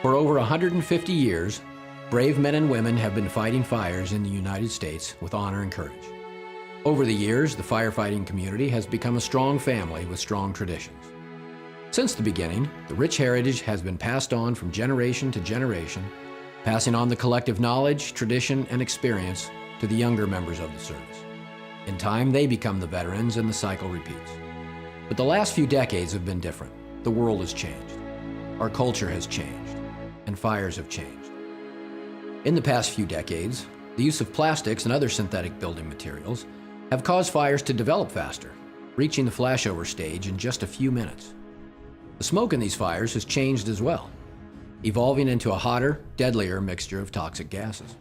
For over 150 years, brave men and women have been fighting fires in the United States with honor and courage. Over the years, the firefighting community has become a strong family with strong traditions. Since the beginning, the rich heritage has been passed on from generation to generation, passing on the collective knowledge, tradition, and experience to the younger members of the service. In time, they become the veterans and the cycle repeats. But the last few decades have been different. The world has changed. Our culture has changed, and fires have changed. In the past few decades, the use of plastics and other synthetic building materials have caused fires to develop faster, reaching the flashover stage in just a few minutes. The smoke in these fires has changed as well, evolving into a hotter, deadlier mixture of toxic gases.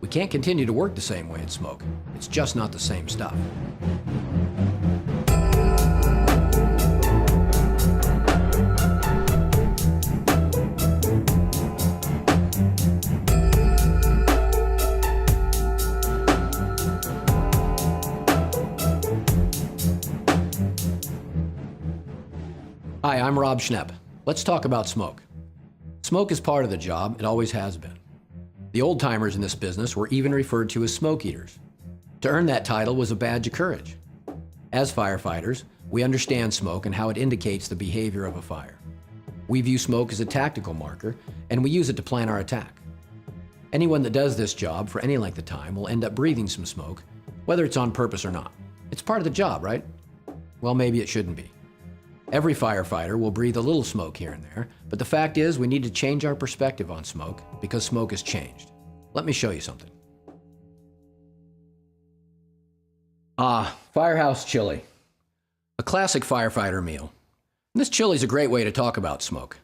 We can't continue to work the same way in smoke. It's just not the same stuff. Hi, I'm Rob Schnepp. Let's talk about smoke. Smoke is part of the job, it always has been. The old-timers in this business were even referred to as smoke eaters. To earn that title was a badge of courage. As firefighters, we understand smoke and how it indicates the behavior of a fire. We view smoke as a tactical marker, and we use it to plan our attack. Anyone that does this job for any length of time will end up breathing some smoke, whether it's on purpose or not. It's part of the job, right? Well, maybe it shouldn't be. Every firefighter will breathe a little smoke here and there, but the fact is we need to change our perspective on smoke because smoke has changed. Let me show you something. Firehouse chili. A classic firefighter meal. And this chili is a great way to talk about smoke.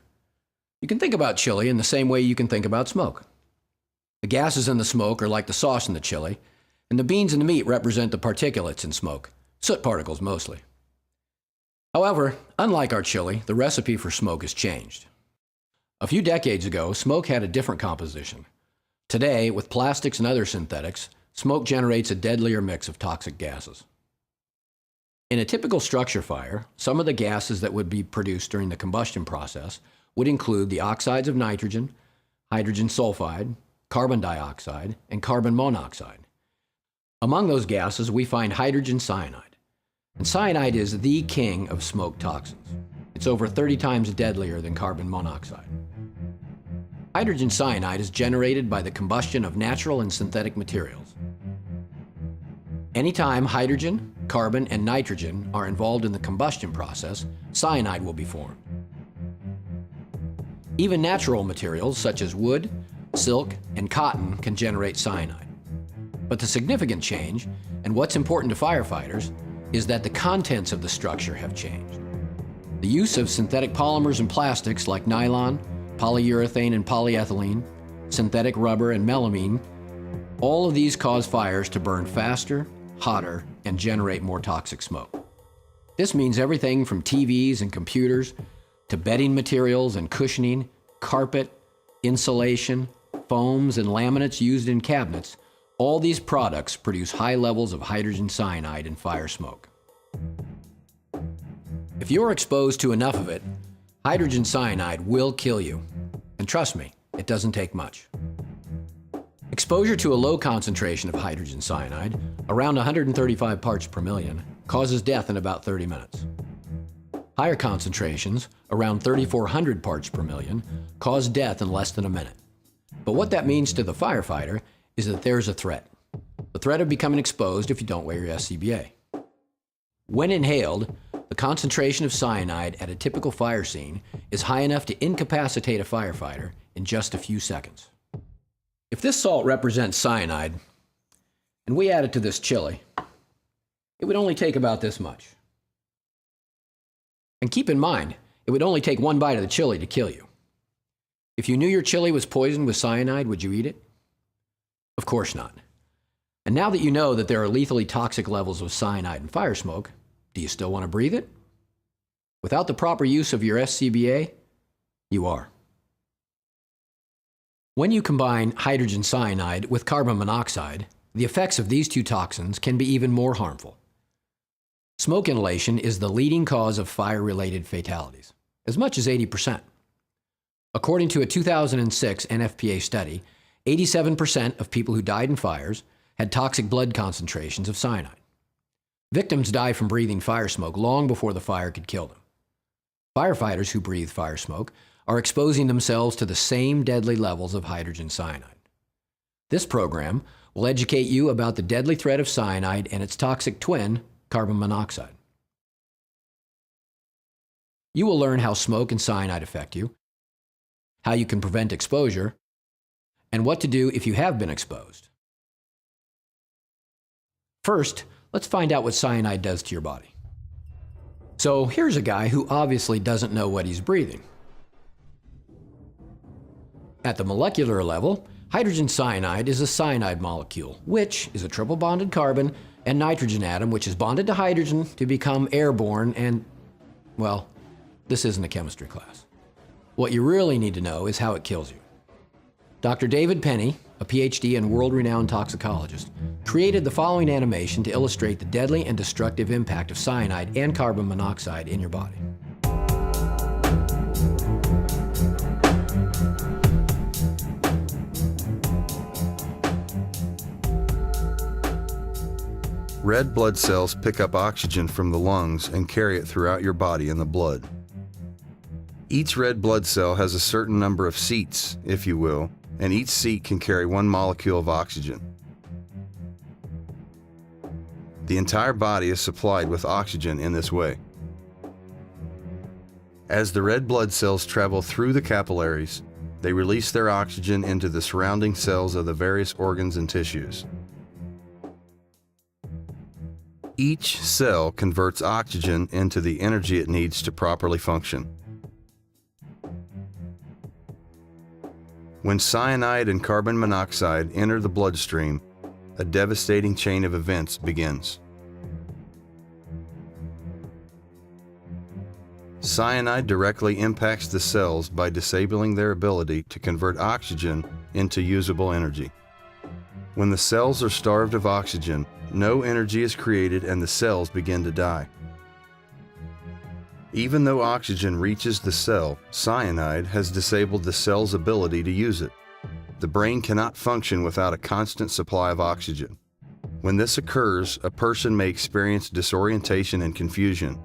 You can think about chili in the same way you can think about smoke. The gases in the smoke are like the sauce in the chili, and the beans and the meat represent the particulates in smoke, soot particles mostly. However, unlike our chili, the recipe for smoke has changed. A few decades ago, smoke had a different composition. Today, with plastics and other synthetics, smoke generates a deadlier mix of toxic gases. In a typical structure fire, some of the gases that would be produced during the combustion process would include the oxides of nitrogen, hydrogen sulfide, carbon dioxide, and carbon monoxide. Among those gases, we find hydrogen cyanide. And cyanide is the king of smoke toxins. It's over 30 times deadlier than carbon monoxide. Hydrogen cyanide is generated by the combustion of natural and synthetic materials. Anytime hydrogen, carbon, and nitrogen are involved in the combustion process, cyanide will be formed. Even natural materials such as wood, silk, and cotton can generate cyanide. But the significant change, and what's important to firefighters, is that the contents of the structure have changed. The use of synthetic polymers and plastics like nylon, polyurethane and polyethylene, synthetic rubber and melamine, all of these cause fires to burn faster, hotter, and generate more toxic smoke. This means everything from TVs and computers to bedding materials and cushioning, carpet, insulation, foams, and laminates used in cabinets. All these products produce high levels of hydrogen cyanide in fire smoke. If you're exposed to enough of it, hydrogen cyanide will kill you. And trust me, it doesn't take much. Exposure to a low concentration of hydrogen cyanide, around 135 parts per million, causes death in about 30 minutes. Higher concentrations, around 3,400 parts per million, cause death in less than a minute. But what that means to the firefighter is that there's a threat. The threat of becoming exposed if you don't wear your SCBA. When inhaled, the concentration of cyanide at a typical fire scene is high enough to incapacitate a firefighter in just a few seconds. If this salt represents cyanide, and we add it to this chili, it would only take about this much. And keep in mind, it would only take one bite of the chili to kill you. If you knew your chili was poisoned with cyanide, would you eat it? Of course not. And now that you know that there are lethally toxic levels of cyanide in fire smoke, do you still want to breathe it? Without the proper use of your SCBA, you are. When you combine hydrogen cyanide with carbon monoxide, the effects of these two toxins can be even more harmful. Smoke inhalation is the leading cause of fire-related fatalities, as much as 80%. According to a 2006 NFPA study, 87% of people who died in fires had toxic blood concentrations of cyanide. Victims die from breathing fire smoke long before the fire could kill them. Firefighters who breathe fire smoke are exposing themselves to the same deadly levels of hydrogen cyanide. This program will educate you about the deadly threat of cyanide and its toxic twin, carbon monoxide. You will learn how smoke and cyanide affect you, how you can prevent exposure, and what to do if you have been exposed. First, let's find out what cyanide does to your body. So here's a guy who obviously doesn't know what he's breathing. At the molecular level, hydrogen cyanide is a cyanide molecule, which is a triple bonded carbon and nitrogen atom which is bonded to hydrogen to become airborne and, well, this isn't a chemistry class. What you really need to know is how it kills you. Dr. David Penny, a PhD and world-renowned toxicologist, created the following animation to illustrate the deadly and destructive impact of cyanide and carbon monoxide in your body. Red blood cells pick up oxygen from the lungs and carry it throughout your body in the blood. Each red blood cell has a certain number of seats, if you will, and each seat can carry one molecule of oxygen. The entire body is supplied with oxygen in this way. As the red blood cells travel through the capillaries, they release their oxygen into the surrounding cells of the various organs and tissues. Each cell converts oxygen into the energy it needs to properly function. When cyanide and carbon monoxide enter the bloodstream, a devastating chain of events begins. Cyanide directly impacts the cells by disabling their ability to convert oxygen into usable energy. When the cells are starved of oxygen, no energy is created and the cells begin to die. Even though oxygen reaches the cell, cyanide has disabled the cell's ability to use it. The brain cannot function without a constant supply of oxygen. When this occurs, a person may experience disorientation and confusion.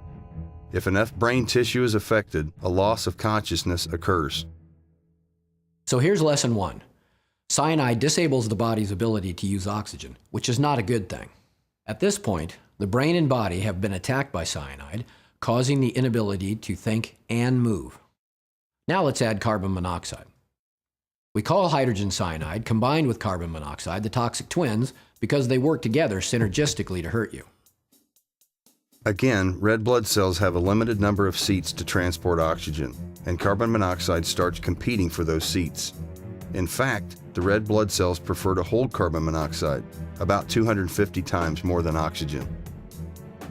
If enough brain tissue is affected, a loss of consciousness occurs. So here's lesson 1. Cyanide disables the body's ability to use oxygen, which is not a good thing. At this point, the brain and body have been attacked by cyanide, causing the inability to think and move. Now let's add carbon monoxide. We call hydrogen cyanide combined with carbon monoxide the toxic twins because they work together synergistically to hurt you. Again, red blood cells have a limited number of seats to transport oxygen, and carbon monoxide starts competing for those seats. In fact, the red blood cells prefer to hold carbon monoxide, about 250 times more than oxygen.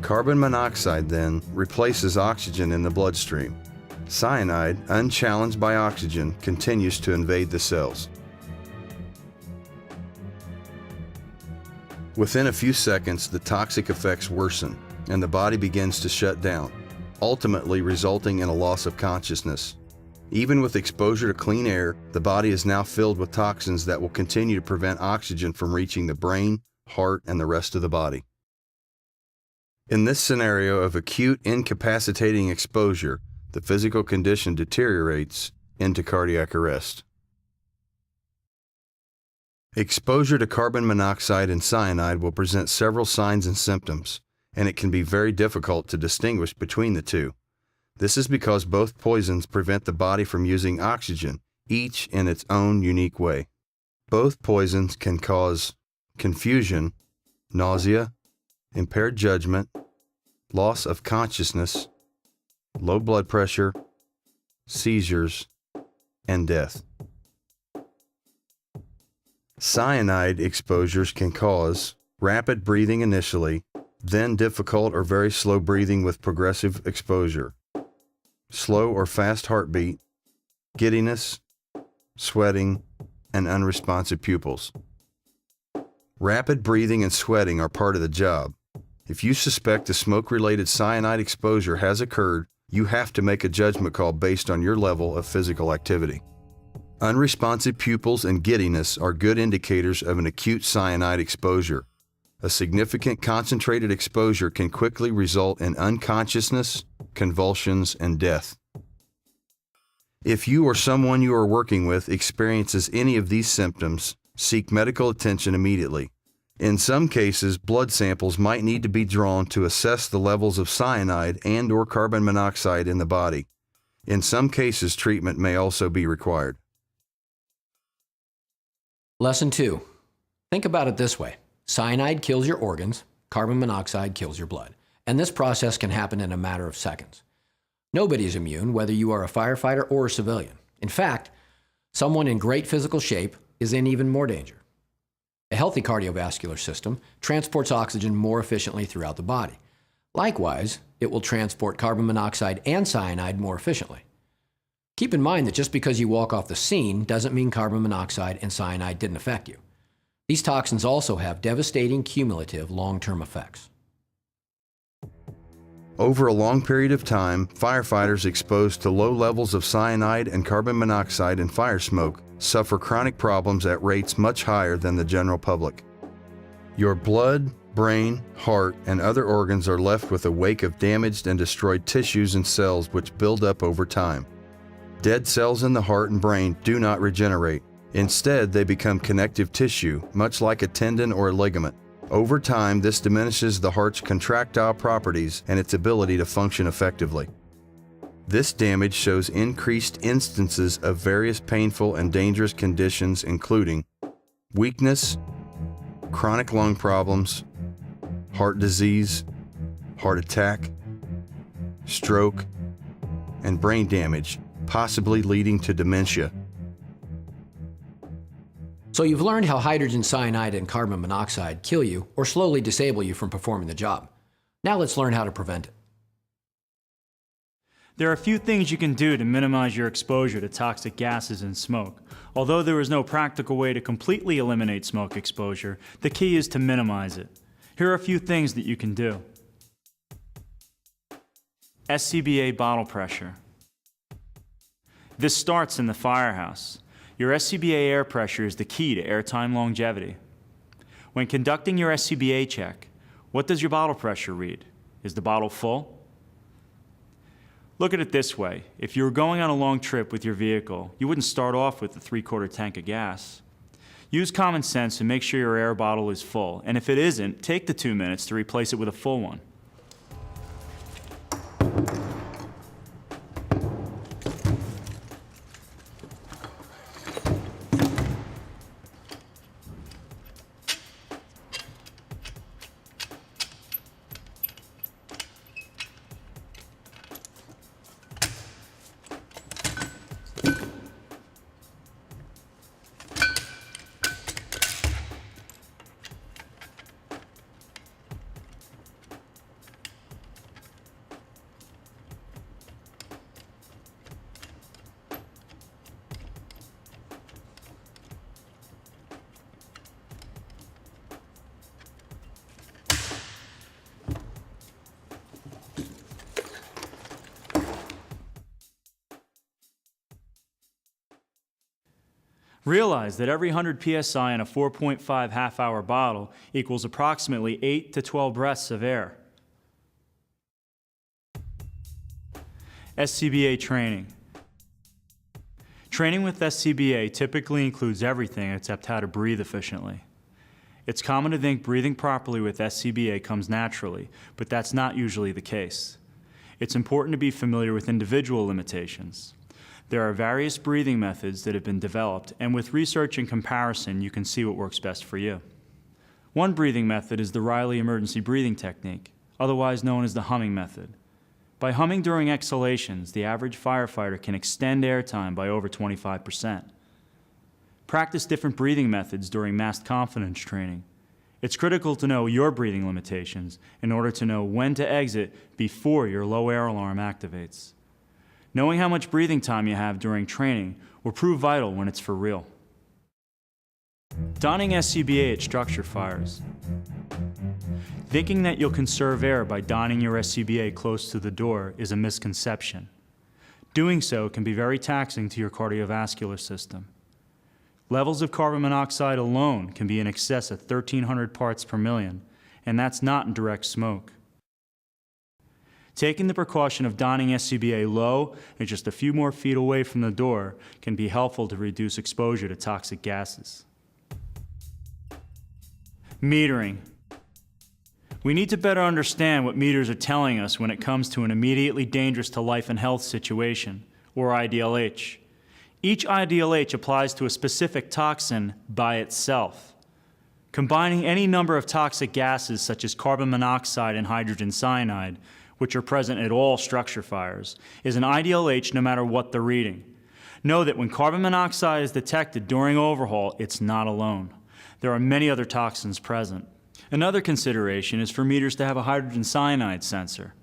Carbon monoxide then replaces oxygen in the bloodstream. Cyanide, unchallenged by oxygen, continues to invade the cells. Within a few seconds, the toxic effects worsen, and the body begins to shut down, ultimately resulting in a loss of consciousness. Even with exposure to clean air, the body is now filled with toxins that will continue to prevent oxygen from reaching the brain, heart, and the rest of the body. In this scenario of acute incapacitating exposure, the physical condition deteriorates into cardiac arrest. Exposure to carbon monoxide and cyanide will present several signs and symptoms, and it can be very difficult to distinguish between the two. This is because both poisons prevent the body from using oxygen, each in its own unique way. Both poisons can cause confusion, nausea, impaired judgment, loss of consciousness, low blood pressure, seizures, and death. Cyanide exposures can cause rapid breathing initially, then difficult or very slow breathing with progressive exposure, slow or fast heartbeat, giddiness, sweating, and unresponsive pupils. Rapid breathing and sweating are part of the job. If you suspect a smoke-related cyanide exposure has occurred, You have to make a judgment call based on your level of physical activity. Unresponsive pupils and giddiness are good indicators of an acute cyanide exposure. A significant concentrated exposure can quickly result in unconsciousness, convulsions, and death. If you or someone you are working with experiences any of these symptoms, seek medical attention immediately. In some cases, blood samples might need to be drawn to assess the levels of cyanide and/or carbon monoxide in the body. In some cases, treatment may also be required. Lesson 2. Think about it this way. Cyanide kills your organs, carbon monoxide kills your blood, and this process can happen in a matter of seconds. Nobody is immune, whether you are a firefighter or a civilian. In fact, someone in great physical shape is in even more danger. A healthy cardiovascular system transports oxygen more efficiently throughout the body. Likewise, it will transport carbon monoxide and cyanide more efficiently. Keep in mind that just because you walk off the scene doesn't mean carbon monoxide and cyanide didn't affect you. These toxins also have devastating cumulative long-term effects. Over a long period of time, firefighters exposed to low levels of cyanide and carbon monoxide in fire smoke suffer chronic problems at rates much higher than the general public. Your blood, brain, heart, and other organs are left with a wake of damaged and destroyed tissues and cells which build up over time. Dead cells in the heart and brain do not regenerate. Instead, they become connective tissue, much like a tendon or a ligament. Over time, this diminishes the heart's contractile properties and its ability to function effectively. This damage shows increased instances of various painful and dangerous conditions including weakness, chronic lung problems, heart disease, heart attack, stroke, and brain damage, possibly leading to dementia. So you've learned how hydrogen cyanide and carbon monoxide kill you or slowly disable you from performing the job. Now let's learn how to prevent it. There are a few things you can do to minimize your exposure to toxic gases and smoke. Although there is no practical way to completely eliminate smoke exposure, the key is to minimize it. Here are a few things that you can do. SCBA bottle pressure. This starts in the firehouse. Your SCBA air pressure is the key to airtime longevity. When conducting your SCBA check, what does your bottle pressure read? Is the bottle full? Look at it this way. If you were going on a long trip with your vehicle, you wouldn't start off with a 3/4 tank of gas. Use common sense and make sure your air bottle is full, and if it isn't, take the 2 minutes to replace it with a full one. Realize that every 100 psi in a 4.5 half-hour bottle equals approximately 8 to 12 breaths of air. SCBA training. Training with SCBA typically includes everything except how to breathe efficiently. It's common to think breathing properly with SCBA comes naturally, but that's not usually the case. It's important to be familiar with individual limitations. There are various breathing methods that have been developed, and with research and comparison, you can see what works best for you. One breathing method is the Riley emergency breathing technique, otherwise known as the humming method. By humming during exhalations, the average firefighter can extend airtime by over 25%. Practice different breathing methods during mass confidence training. It's critical to know your breathing limitations in order to know when to exit before your low air alarm activates. Knowing how much breathing time you have during training will prove vital when it's for real. Donning SCBA at structure fires. Thinking that you'll conserve air by donning your SCBA close to the door is a misconception. Doing so can be very taxing to your cardiovascular system. Levels of carbon monoxide alone can be in excess of 1,300 parts per million, and that's not in direct smoke. Taking the precaution of donning SCBA low and just a few more feet away from the door can be helpful to reduce exposure to toxic gases. Metering. We need to better understand what meters are telling us when it comes to an immediately dangerous to life and health situation, or IDLH. Each IDLH applies to a specific toxin by itself. Combining any number of toxic gases such as carbon monoxide and hydrogen cyanide, which are present at all structure fires, is an IDLH no matter what the reading. Know that when carbon monoxide is detected during overhaul, it's not alone. There are many other toxins present. Another consideration is for meters to have a hydrogen cyanide sensor.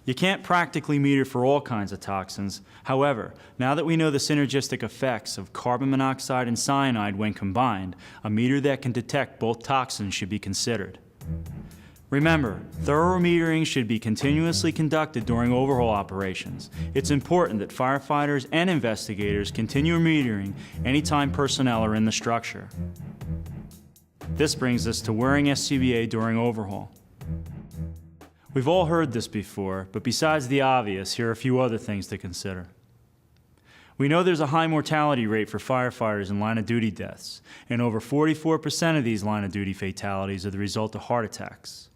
You can't practically meter for all kinds of toxins. However, now that we know the synergistic effects of carbon monoxide and cyanide when combined, a meter that can detect both toxins should be considered. Remember, thorough metering should be continuously conducted during overhaul operations. It's important that firefighters and investigators continue metering anytime personnel are in the structure. This brings us to wearing SCBA during overhaul. We've all heard this before, but besides the obvious, here are a few other things to consider. We know there's a high mortality rate for firefighters in line-of-duty deaths, and over 44% of these line-of-duty fatalities are the result of heart attacks.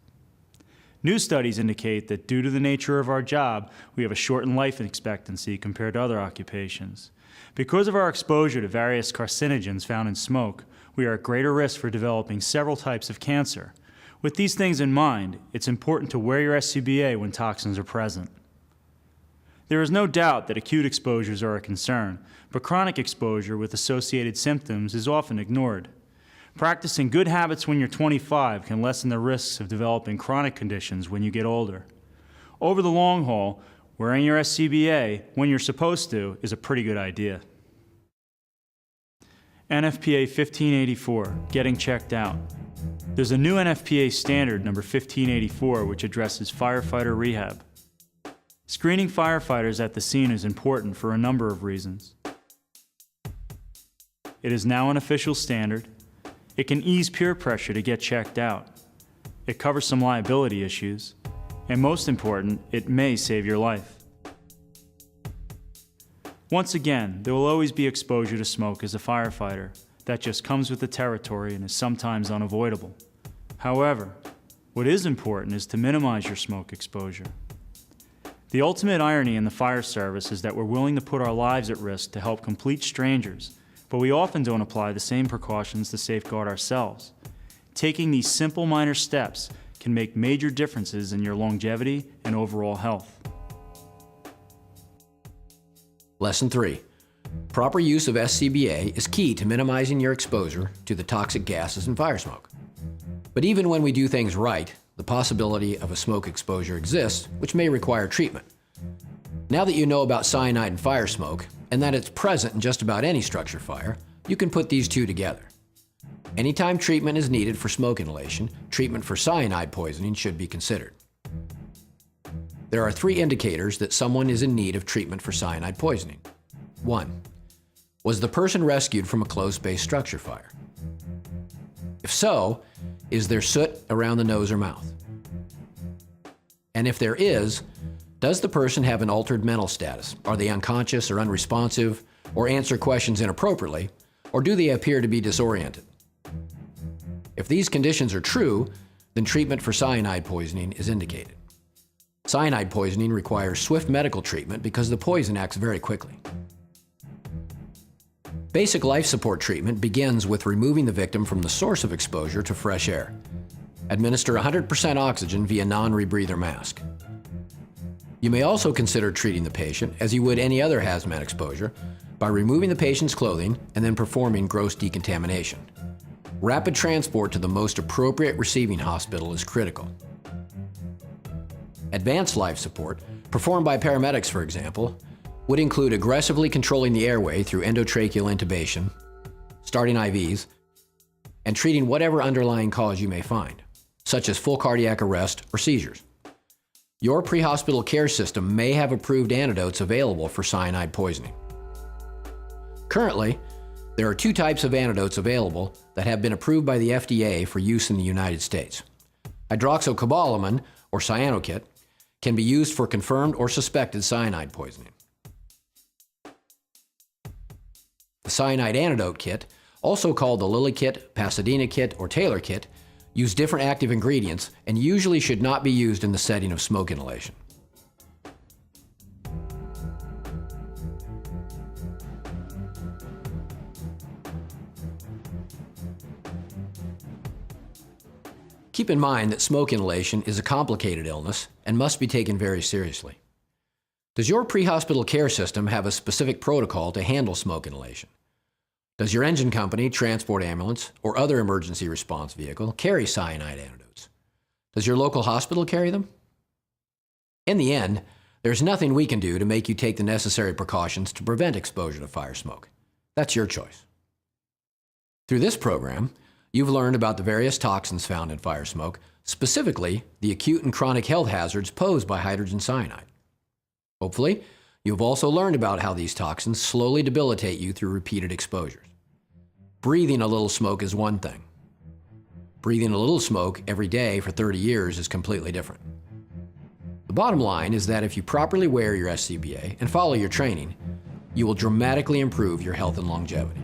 New studies indicate that due to the nature of our job, we have a shortened life expectancy compared to other occupations. Because of our exposure to various carcinogens found in smoke, we are at greater risk for developing several types of cancer. With these things in mind, it's important to wear your SCBA when toxins are present. There is no doubt that acute exposures are a concern, but chronic exposure with associated symptoms is often ignored. Practicing good habits when you're 25 can lessen the risks of developing chronic conditions when you get older. Over the long haul, wearing your SCBA when you're supposed to is a pretty good idea. NFPA 1584, getting checked out. There's a new NFPA standard, number 1584, which addresses firefighter rehab. Screening firefighters at the scene is important for a number of reasons. It is now an official standard. It can ease peer pressure to get checked out. It covers some liability issues. And most important, it may save your life. Once again, there will always be exposure to smoke as a firefighter. That just comes with the territory and is sometimes unavoidable. However, what is important is to minimize your smoke exposure. The ultimate irony in the fire service is that we're willing to put our lives at risk to help complete strangers, but we often don't apply the same precautions to safeguard ourselves. Taking these simple minor steps can make major differences in your longevity and overall health. Lesson 3. Proper use of SCBA is key to minimizing your exposure to the toxic gases and fire smoke. But even when we do things right, the possibility of a smoke exposure exists, which may require treatment. Now that you know about cyanide and fire smoke, and that it's present in just about any structure fire, you can put these two together. Anytime treatment is needed for smoke inhalation, treatment for cyanide poisoning should be considered. There are 3 indicators that someone is in need of treatment for cyanide poisoning. 1. Was the person rescued from a closed space structure fire? If so, is there soot around the nose or mouth? And if there is, does the person have an altered mental status? Are they unconscious or unresponsive, or answer questions inappropriately, or do they appear to be disoriented? If these conditions are true, then treatment for cyanide poisoning is indicated. Cyanide poisoning requires swift medical treatment because the poison acts very quickly. Basic life support treatment begins with removing the victim from the source of exposure to fresh air. Administer 100% oxygen via non-rebreather mask. You may also consider treating the patient as you would any other hazmat exposure by removing the patient's clothing and then performing gross decontamination. Rapid transport to the most appropriate receiving hospital is critical. Advanced life support, performed by paramedics for example, would include aggressively controlling the airway through endotracheal intubation, starting IVs, and treating whatever underlying cause you may find. such as full cardiac arrest or seizures. Your pre-hospital care system may have approved antidotes available for cyanide poisoning. Currently, there are two types of antidotes available that have been approved by the FDA for use in the United States. Hydroxycobalamin, or cyanokit, can be used for confirmed or suspected cyanide poisoning. The cyanide antidote kit, also called the Lilly kit, Pasadena kit, or Taylor kit, use different active ingredients and usually should not be used in the setting of smoke inhalation. Keep in mind that smoke inhalation is a complicated illness and must be taken very seriously. Does your pre-hospital care system have a specific protocol to handle smoke inhalation? Does your engine company, transport ambulance, or other emergency response vehicle carry cyanide antidotes? Does your local hospital carry them? In the end, there's nothing we can do to make you take the necessary precautions to prevent exposure to fire smoke. That's your choice. Through this program, you've learned about the various toxins found in fire smoke, specifically the acute and chronic health hazards posed by hydrogen cyanide. Hopefully, you've also learned about how these toxins slowly debilitate you through repeated exposures. Breathing a little smoke is one thing. Breathing a little smoke every day for 30 years is completely different. The bottom line is that if you properly wear your SCBA and follow your training, you will dramatically improve your health and longevity.